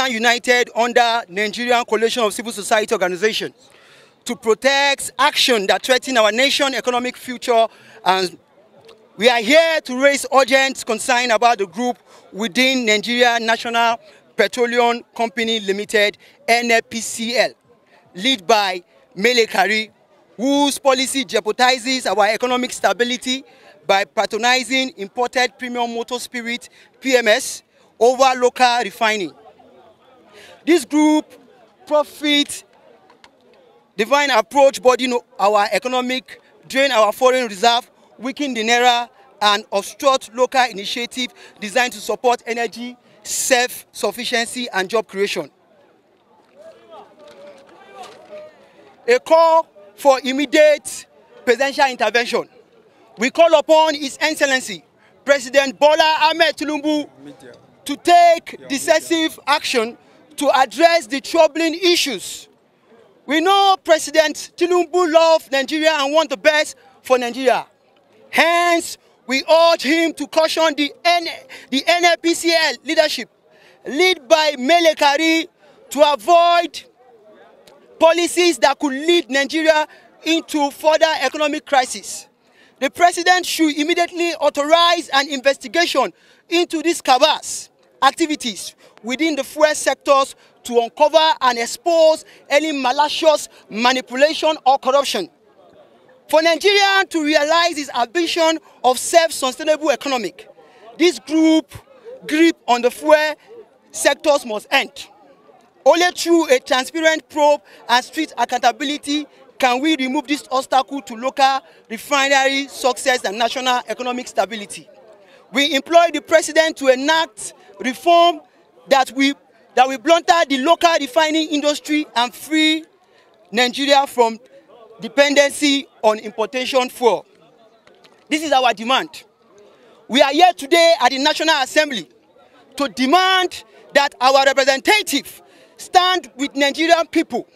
stand united under Nigerian Coalition of Civil Society Organizations to protect action that threaten our nation's economic future, and we are here to raise urgent concern about the group within Nigeria National Petroleum Company Limited, NNPCL, led by Mele Kyari, whose policy jeopardizes our economic stability by patronizing imported premium motor spirit, PMS, over local refining. This group profits divine approach burden our economic, drain our foreign reserve, weaken the naira, and obstruct local initiative designed to support energy, self-sufficiency, and job creation. A call for immediate presidential intervention. We call upon His Excellency President Bola Ahmed Tinubu to take decisive action to address the troubling issues. We know President Tinubu loves Nigeria and wants the best for Nigeria. Hence, we urge him to caution the NNPCL leadership, led by Mele Kyari, to avoid policies that could lead Nigeria into further economic crisis. The President should immediately authorize an investigation into these CABAL's activities within the fuel sectors to uncover and expose any malicious manipulation or corruption. For Nigeria to realize its ambition of self-sustainable economy, this group grip on the fuel sectors must end. Only through a transparent probe and strict accountability can we remove this obstacle to local refinery success and national economic stability. We implore the President to enact reform that will blunter the local refining industry and free Nigeria from dependency on importation fuel. This is our demand. We are here today at the National Assembly to demand that our representatives stand with Nigerian people.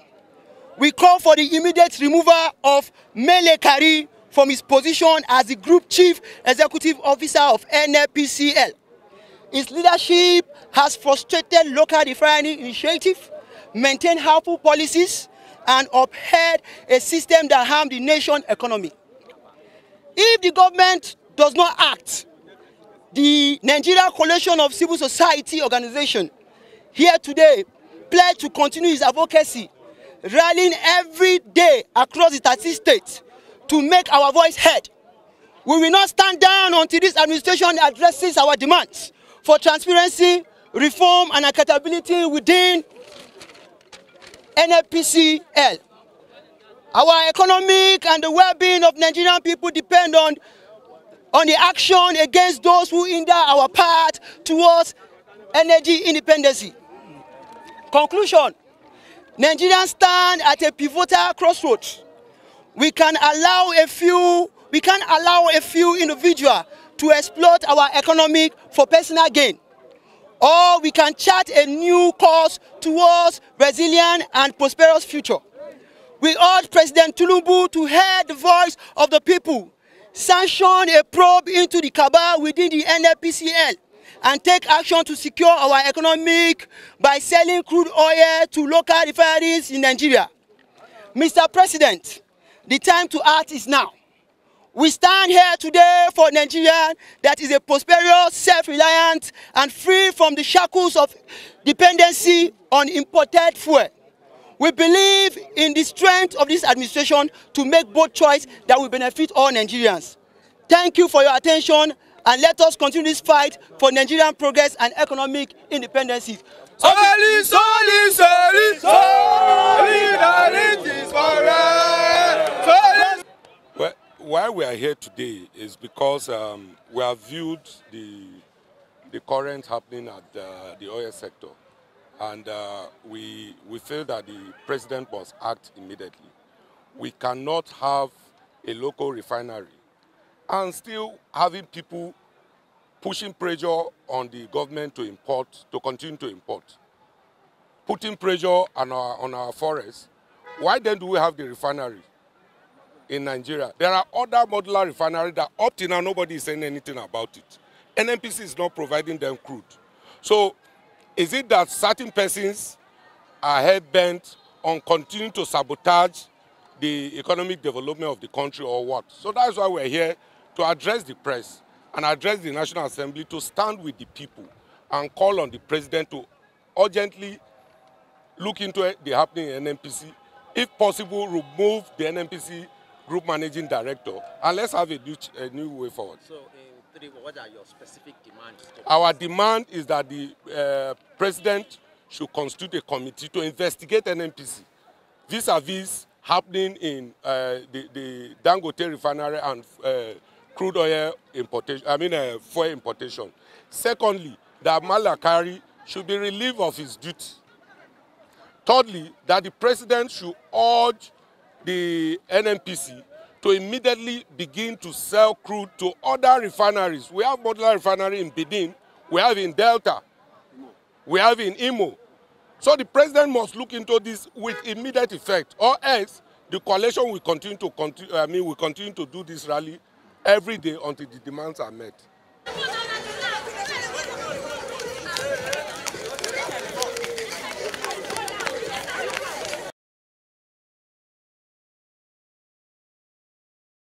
We call for the immediate removal of Mele Kyari from his position as the Group Chief Executive Officer of NNPCL. His leadership has frustrated local refining initiatives, maintained harmful policies, and upheld a system that harmed the nation's economy. If the government does not act, the Nigerian Coalition of Civil Society Organizations here today pledge to continue his advocacy, rallying every day across the 30 states to make our voice heard. We will not stand down until this administration addresses our demands for transparency, reform, and accountability within NNPCL. Our economic and the well-being of Nigerian people depend on the action against those who hinder our path towards energy independence. Conclusion: Nigerians stand at a pivotal crossroads. We can't allow a few individuals to exploit our economy for personal gain, or we can chart a new course towards resilient and prosperous future. We urge President Tinubu to hear the voice of the people, sanction a probe into the cabal within the NNPCL, and take action to secure our economic by selling crude oil to local refineries in Nigeria. Mr. President, the time to act is now. We stand here today for Nigeria that is a prosperous, self-reliant, and free from the shackles of dependency on imported fuel. We believe in the strength of this administration to make both choices that will benefit all Nigerians. Thank you for your attention, and let us continue this fight for Nigerian progress and economic independence. Well, why we are here today is because we have viewed the current happening at the oil sector, and we feel that the president must act immediately. We cannot have a local refinery and still having people pushing pressure on the government to continue to import, putting pressure on our forests. Why then do we have the refinery in Nigeria? There are other modular refineries that up till now nobody is saying anything about it. NNPC is not providing them crude. So Is it that certain persons are hell-bent on continuing to sabotage the economic development of the country or what? So that's why we're here to address the press and address the National Assembly to stand with the people and call on the president to urgently look into the happening in NNPC. If possible, remove the NNPC Group Managing Director, and let's have a new way forward. So, what are your specific demands? Our demand is that the president should constitute a committee to investigate NNPC vis-a-vis happening in the Dangote refinery and crude oil importation, fuel importation. Secondly, that Mele Kyari should be relieved of his duty. Thirdly, that the president should urge the NNPC to immediately begin to sell crude to other refineries. We have modular refinery in Benin, we have in Delta, we have in Imo. So the president must look into this with immediate effect, or else the coalition will continue to do this rally every day until the demands are met.